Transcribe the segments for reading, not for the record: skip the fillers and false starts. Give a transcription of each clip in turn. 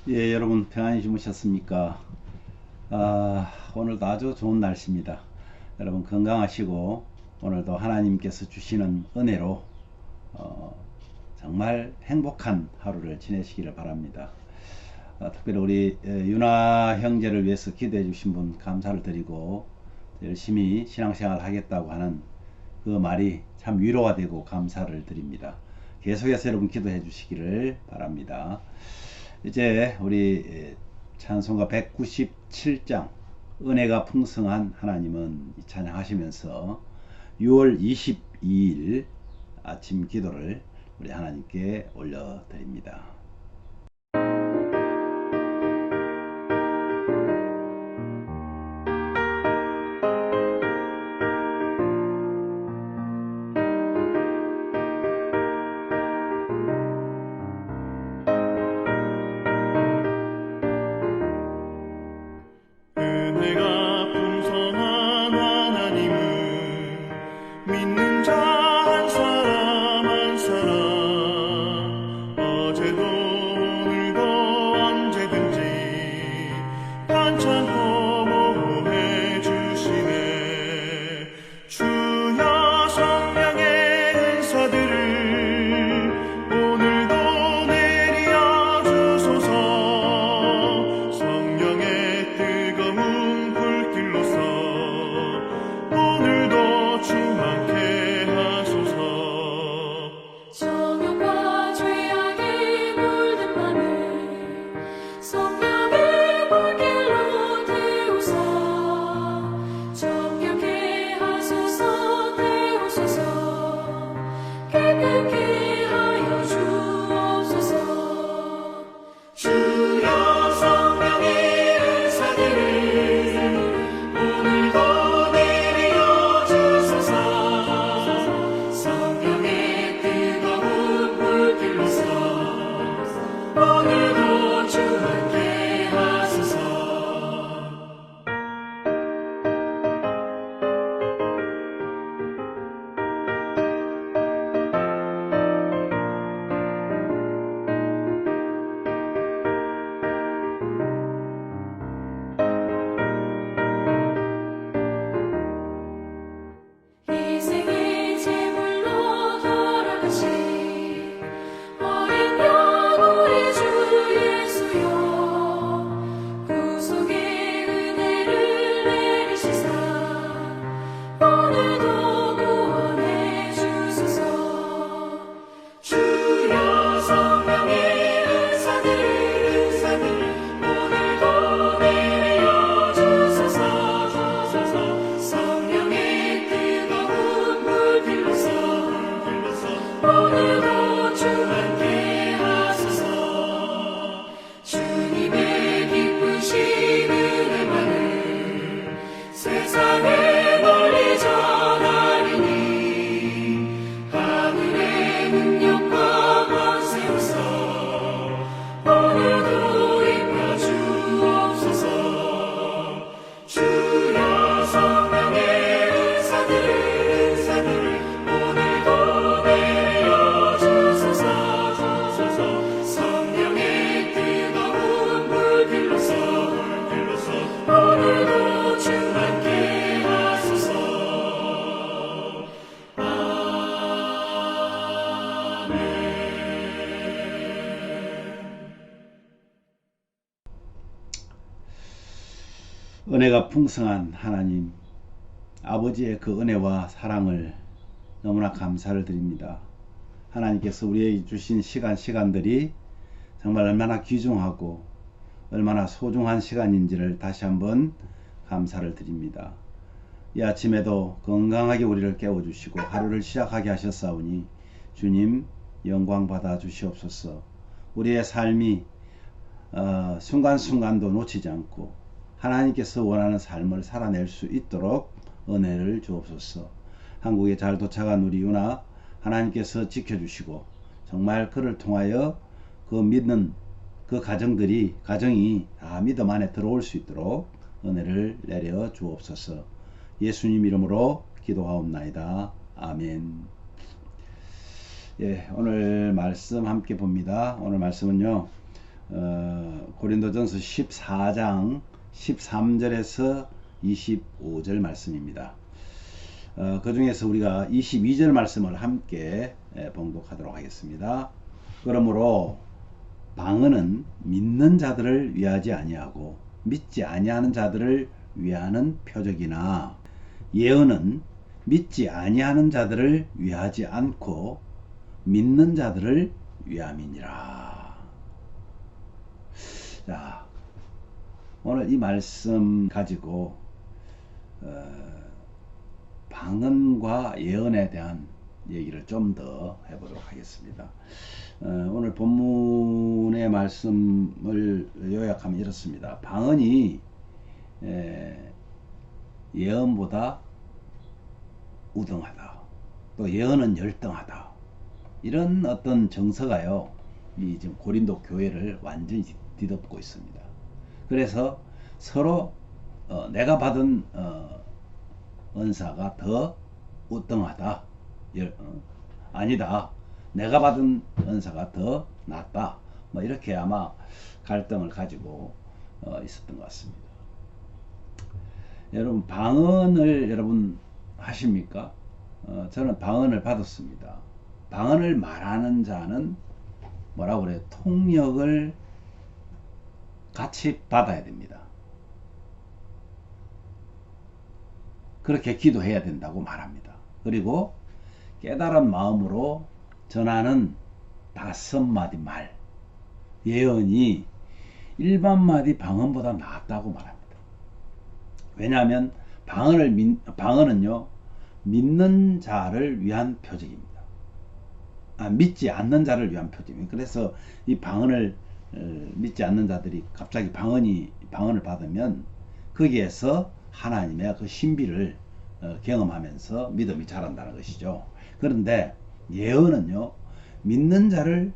예, 여러분 평안히 주무셨습니까? 오늘도 아주 좋은 날씨입니다. 여러분 건강하시고 오늘도 하나님께서 주시는 은혜로 어, 정말 행복한 하루를 지내시기를 바랍니다. 특별히 우리 윤아 형제를 위해서 기도해 주신 분 감사를 드리고 열심히 신앙생활 하겠다고 하는 그 말이 참 위로가 되고 감사를 드립니다. 계속해서 여러분 기도해 주시기를 바랍니다. 이제 우리 찬송가 197장 은혜가 풍성한 하나님은 찬양하시면서 6월 22일 아침 기도를 우리 하나님께 올려드립니다. 은혜가 풍성한 하나님은 믿는 자 한 사람 한 사람 어제도 오늘도 언제든지 반창고 보호해 주시네. 주여 성령의 은사들을 오늘도 내려 주소서. 성령의 뜨거운 불길로서 오늘도 충만케 하소서. 정욕과 죄악에 물든 맘을 성령의 불길로 태우사. 정결케 하소서. 태우소서. 깨끗게 하여 주옵소서. 주여 성령의 은사들을 오늘도 내려 주소서. 성령의 뜨거운 불길로서 오늘도 충만케 하소서. 희생의 제물로 돌아가신 어린 양 우리 주 예수여. 구속의 은혜를 내리시사 오늘도 구원해 주소서. 주여 성령의 은사들을 오늘도 내려 주소서. 성령의 뜨거운 불길로서 오늘도 충만케 하소서. 주님의 기쁘신 은혜만을 세상에 널리 전하리니 하늘의 능력과 권세로서 오늘도 입혀 주옵소서. 주여 성령의 은사들을 오늘도 내려 주소서. 성령의 뜨거운 불길로서 오늘도 충만케 하소서. 아멘. 은혜가 풍성한 하나님 아버지의 그 은혜와 사랑을 너무나 감사를 드립니다. 하나님께서 우리에게 주신 시간들이 정말 얼마나 귀중하고 얼마나 소중한 시간인지를 다시 한번 감사를 드립니다. 이 아침에도 건강하게 우리를 깨워주시고 하루를 시작하게 하셨사오니 주님 영광 받아 주시옵소서. 우리의 삶이 순간순간도 놓치지 않고 하나님께서 원하는 삶을 살아낼 수 있도록 은혜를 주옵소서. 한국에 잘 도착한 우리 유나 하나님께서 지켜주시고 정말 그를 통하여 그 믿는 그 가정이 다 믿음 안에 들어올 수 있도록 은혜를 내려 주옵소서. 예수님 이름으로 기도하옵나이다. 아멘. 예, 오늘 말씀 함께 봅니다. 오늘 말씀은요 고린도전서 14장 13절에서 25절 말씀입니다. 그 중에서 우리가 22절 말씀을 함께 봉독하도록 하겠습니다. 그러므로 방언은 믿는 자들을 위하지 아니하고 믿지 아니하는 자들을 위하는 표적이나 예언은 믿지 아니하는 자들을 위하지 않고 믿는 자들을 위함이니라. 자, 오늘 이 말씀 가지고 방언과 예언에 대한 얘기를 좀 더 해보도록 하겠습니다. 오늘 본문의 말씀을 요약하면 이렇습니다. 방언이 예언보다 우등하다. 또 예언은 열등하다. 이런 어떤 정서가요, 이 지금 고린도 교회를 완전히 뒤덮고 있습니다. 그래서 서로 내가 받은 은사가 더 우등하다. 아니다. 내가 받은 은사가 더 낫다. 뭐 이렇게 아마 갈등을 가지고 있었던 것 같습니다. 여러분, 방언을 여러분 하십니까? 저는 방언을 받았습니다. 방언을 말하는 자는 뭐라고 그래요? 통역을 같이 받아야 됩니다. 그렇게 기도해야 된다고 말합니다. 그리고 깨달은 마음으로 전하는 5마디 말, 예언이 일반 마디 방언보다 낫다고 말합니다. 왜냐하면 방언은요, 믿는 자를 위한 표적입니다. 믿지 않는 자를 위한 표적입니다. 그래서 이 방언을 믿지 않는 자들이 갑자기 방언을 받으면 거기에서 하나님의 그 신비를 경험하면서 믿음이 자란다는 것이죠. 그런데 예언은요, 믿는 자를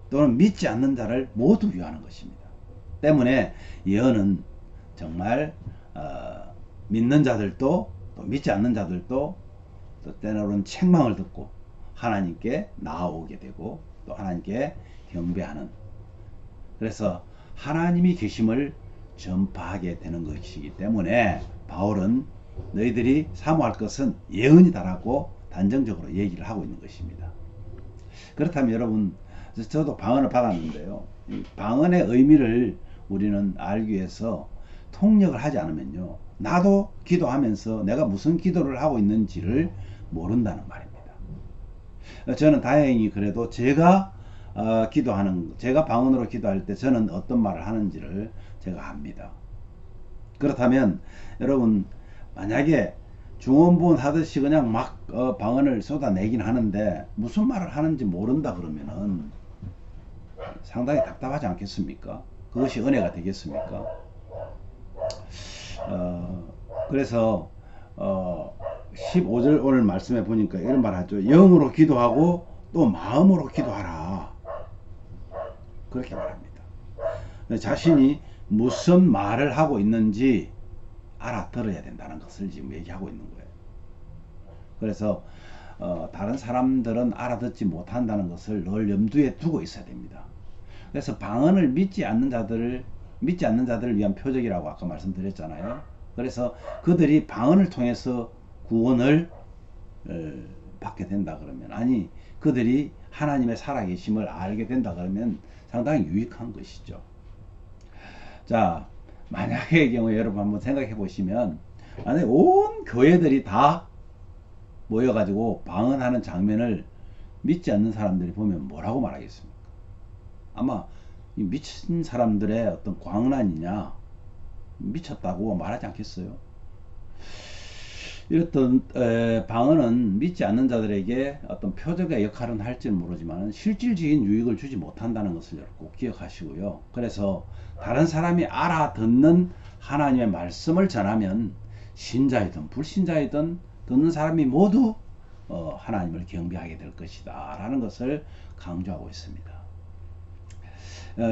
또는 믿지 않는 자를 모두 위하는 것입니다. 때문에 예언은 정말 믿는 자들도 또 믿지 않는 자들도 또 때로는 책망을 듣고 하나님께 나아오게 되고 또 하나님께 경배하는, 그래서 하나님이 계심을 전파하게 되는 것이기 때문에 바울은 너희들이 사모할 것은 예언이다라고 단정적으로 얘기를 하고 있는 것입니다. 그렇다면 여러분, 저도 방언을 받았는데요, 방언의 의미를 우리는 알기 위해서 통역을 하지 않으면요, 나도 기도하면서 내가 무슨 기도를 하고 있는지를 모른다는 말입니다. 저는 다행히 그래도 제가 제가 방언으로 기도할 때 저는 어떤 말을 하는지를 제가 압니다. 그렇다면 여러분, 만약에 중원부원 하듯이 그냥 막 방언을 쏟아내긴 하는데 무슨 말을 하는지 모른다 그러면은 상당히 답답하지 않겠습니까? 그것이 은혜가 되겠습니까? 그래서 15절 오늘 말씀해 보니까 이런 말 하죠. 영으로 기도하고 또 마음으로 기도하라. 그렇게 말합니다. 자신이 무슨 말을 하고 있는지 알아들어야 된다는 것을 지금 얘기하고 있는 거예요. 그래서 다른 사람들은 알아듣지 못한다는 것을 늘 염두에 두고 있어야 됩니다. 그래서 방언을 믿지 않는 자들을 위한 표적이라고 아까 말씀드렸잖아요. 그래서 그들이 방언을 통해서 구원을 받게 된다 그러면, 아니 그들이 하나님의 살아계심을 알게 된다 그러면 상당히 유익한 것이죠. 자, 만약의 경우에 여러분 한번 생각해 보시면, 만약에 온 교회들이 다 모여가지고 방언하는 장면을 믿지 않는 사람들이 보면 뭐라고 말하겠습니까? 아마 미친 사람들의 어떤 광란이냐, 미쳤다고 말하지 않겠어요? 이렇던 방언은 믿지 않는 자들에게 어떤 표적의 역할은 할지는 모르지만 실질적인 유익을 주지 못한다는 것을 꼭 기억하시고요. 그래서 다른 사람이 알아듣는 하나님의 말씀을 전하면 신자이든 불신자이든 듣는 사람이 모두 하나님을 경배하게 될 것이다 라는 것을 강조하고 있습니다.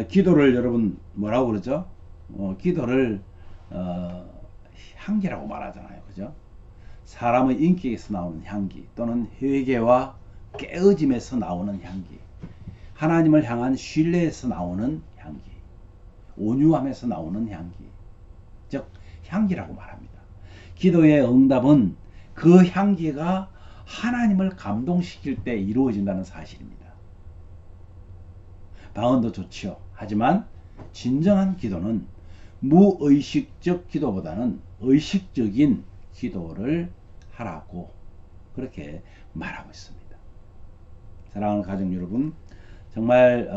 기도를 여러분 뭐라고 그러죠? 기도를 향기라고 말하잖아요. 그죠? 사람의 인격에서 나오는 향기, 또는 회개와 깨어짐에서 나오는 향기, 하나님을 향한 신뢰에서 나오는 향기, 온유함에서 나오는 향기, 즉 향기라고 말합니다. 기도의 응답은 그 향기가 하나님을 감동시킬 때 이루어진다는 사실입니다. 방언도 좋지요. 하지만 진정한 기도는 무의식적 기도보다는 의식적인 기도를 하라고 그렇게 말하고 있습니다. 사랑하는 가족 여러분, 정말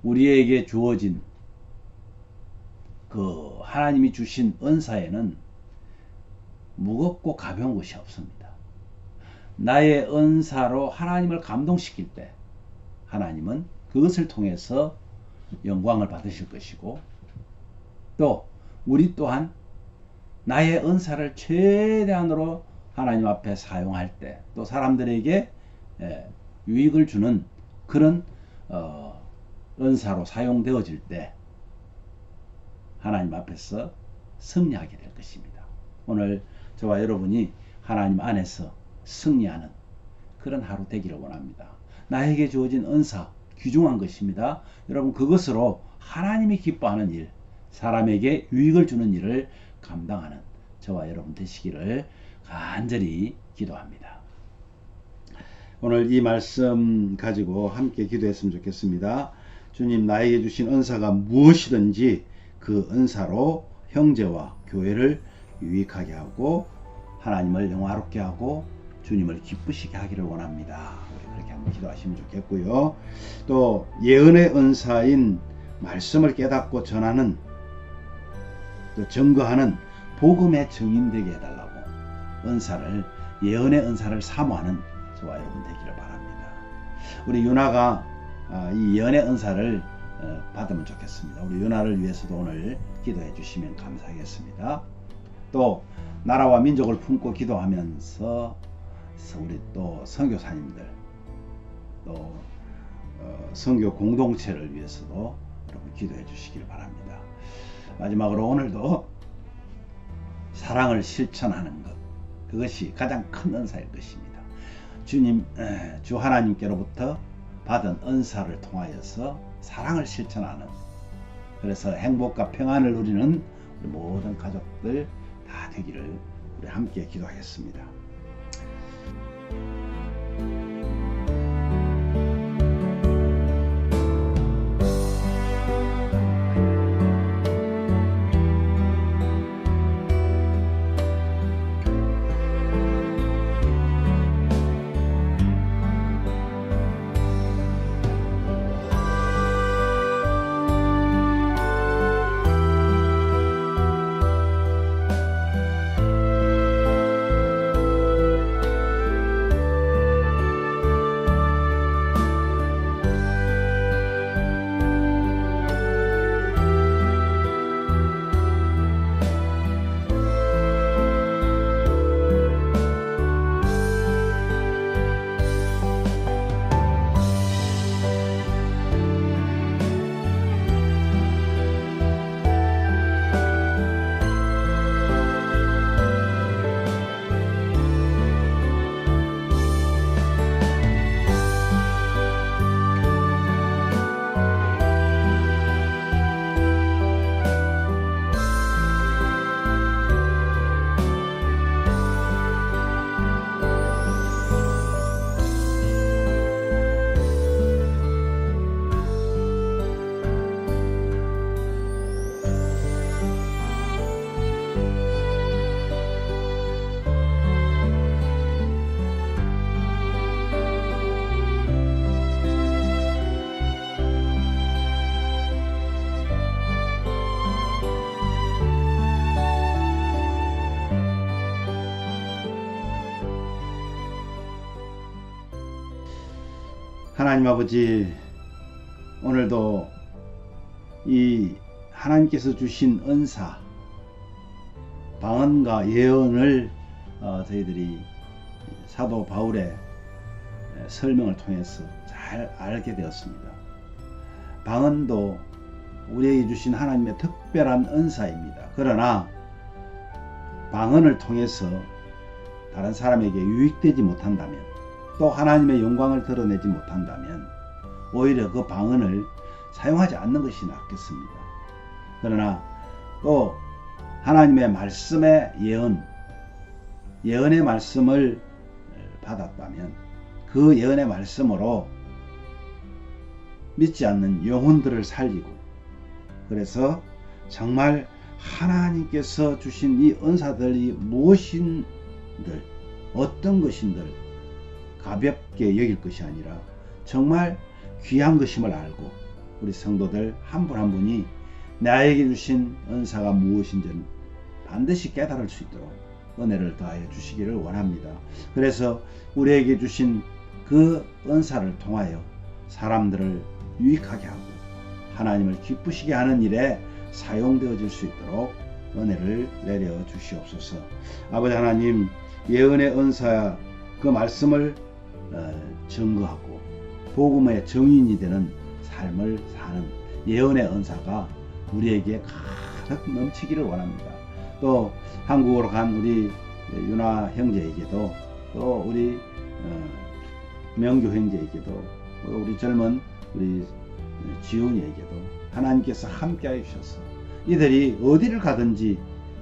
우리에게 주어진 그 하나님이 주신 은사에는 무겁고 가벼운 것이 없습니다. 나의 은사로 하나님을 감동시킬 때 하나님은 그것을 통해서 영광을 받으실 것이고, 또 우리 또한 나의 은사를 최대한으로 하나님 앞에 사용할 때, 또 사람들에게 유익을 주는 그런 은사로 사용되어질 때 하나님 앞에서 승리하게 될 것입니다. 오늘 저와 여러분이 하나님 안에서 승리하는 그런 하루 되기를 원합니다. 나에게 주어진 은사 귀중한 것입니다. 여러분, 그것으로 하나님이 기뻐하는 일, 사람에게 유익을 주는 일을 감당하는 저와 여러분 되시기를 간절히 기도합니다. 오늘 이 말씀 가지고 함께 기도했으면 좋겠습니다. 주님, 나에게 주신 은사가 무엇이든지 그 은사로 형제와 교회를 유익하게 하고 하나님을 영화롭게 하고 주님을 기쁘시게 하기를 원합니다. 우리 그렇게 한번 기도하시면 좋겠고요. 또 예언의 은사인 말씀을 깨닫고 전하는, 또 증거하는 복음의 증인 되게 해달라고 예언의 은사를 사모하는 저와 여러분 되기를 바랍니다. 우리 유나가 이 예언의 은사를 받으면 좋겠습니다. 우리 유나를 위해서도 오늘 기도해 주시면 감사하겠습니다. 또 나라와 민족을 품고 기도하면서 우리 또 선교사님들, 또 선교 공동체를 위해서도 여러분 기도해 주시길 바랍니다. 마지막으로 오늘도 사랑을 실천하는 것, 그것이 가장 큰 은사일 것입니다. 주 하나님께로부터 받은 은사를 통하여서 사랑을 실천하는, 그래서 행복과 평안을 누리는 우리 모든 가족들 다 되기를 우리 함께 기도하겠습니다. 하나님 아버지, 오늘도 이 하나님께서 주신 은사, 방언과 예언을 저희들이 사도 바울의 설명을 통해서 잘 알게 되었습니다. 방언도 우리에게 주신 하나님의 특별한 은사입니다. 그러나 방언을 통해서 다른 사람에게 유익되지 못한다면, 또 하나님의 영광을 드러내지 못한다면 오히려 그 방언을 사용하지 않는 것이 낫겠습니다. 그러나 또 하나님의 말씀의 예언의 말씀을 받았다면 그 예언의 말씀으로 믿지 않는 영혼들을 살리고, 그래서 정말 하나님께서 주신 이 은사들이 무엇인들, 어떤 것인들 가볍게 여길 것이 아니라 정말 귀한 것임을 알고, 우리 성도들 한 분 한 분이 나에게 주신 은사가 무엇인지는 반드시 깨달을 수 있도록 은혜를 더하여 주시기를 원합니다. 그래서 우리에게 주신 그 은사를 통하여 사람들을 유익하게 하고 하나님을 기쁘시게 하는 일에 사용되어질 수 있도록 은혜를 내려 주시옵소서. 아버지 하나님, 예언의 은사 그 말씀을 증거하고 복음의 증인이 되는 삶을 사는 예언의 은사가 우리에게 가득 넘치기를 원합니다. 또 한국으로 간 우리 윤아 형제에게도, 또 우리 명교 형제에게도, 우리 젊은 우리 지훈이에게도 하나님께서 함께하여 주셔서 이들이 어디를 가든지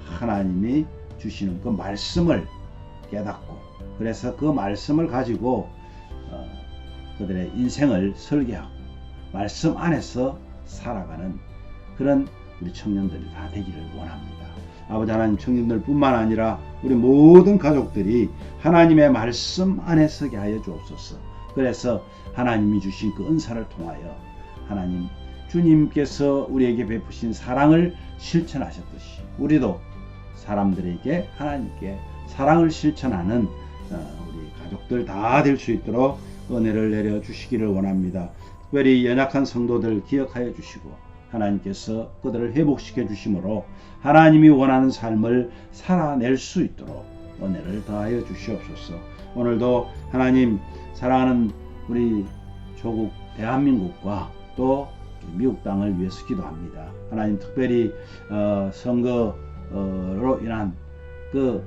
하나님이 주시는 그 말씀을 깨닫고, 그래서 그 말씀을 가지고 그들의 인생을 설계하고 말씀 안에서 살아가는 그런 우리 청년들이 다 되기를 원합니다. 아버지 하나님, 청년들 뿐만 아니라 우리 모든 가족들이 하나님의 말씀 안에 서게 하여 주옵소서. 그래서 하나님이 주신 그 은사를 통하여 하나님 주님께서 우리에게 베푸신 사랑을 실천하셨듯이 우리도 사람들에게 하나님께 사랑을 실천하는 우리 가족들 다 될 수 있도록 은혜를 내려 주시기를 원합니다. 특별히 연약한 성도들 기억하여 주시고 하나님께서 그들을 회복시켜 주심으로 하나님이 원하는 삶을 살아낼 수 있도록 은혜를 더하여 주시옵소서. 오늘도 하나님 사랑하는 우리 조국 대한민국과 또 미국 땅을 위해서 기도합니다. 하나님, 특별히 선거로 인한 그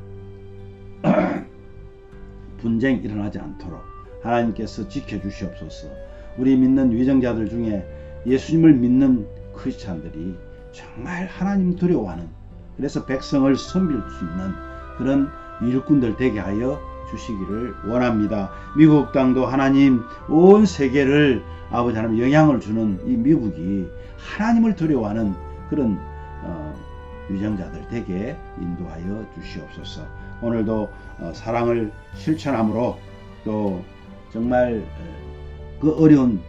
분쟁이 일어나지 않도록 하나님께서 지켜주시옵소서. 우리 믿는 위정자들 중에 예수님을 믿는 크리스찬들이 정말 하나님 두려워하는, 그래서 백성을 섬길 수 있는 그런 일꾼들 되게 하여 주시기를 원합니다. 미국 땅도 하나님 온 세계를 아버지 하나님 영향을 주는 이 미국이 하나님을 두려워하는 그런 위정자들 되게 인도하여 주시옵소서. 오늘도 사랑을 실천함으로 또 정말 그 어려운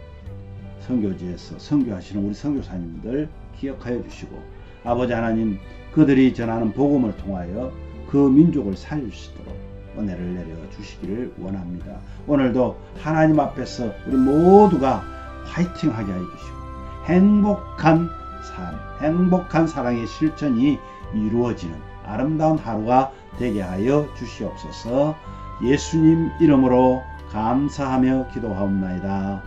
선교지에서 선교하시는 우리 선교사님들 기억하여 주시고, 아버지 하나님 그들이 전하는 복음을 통하여 그 민족을 살릴 수 있도록 은혜를 내려 주시기를 원합니다. 오늘도 하나님 앞에서 우리 모두가 화이팅하게 하여 주시고 행복한 삶, 행복한 사랑의 실천이 이루어지는 아름다운 하루가 되게 하여 주시옵소서. 예수님 이름으로 감사하며 기도하옵나이다.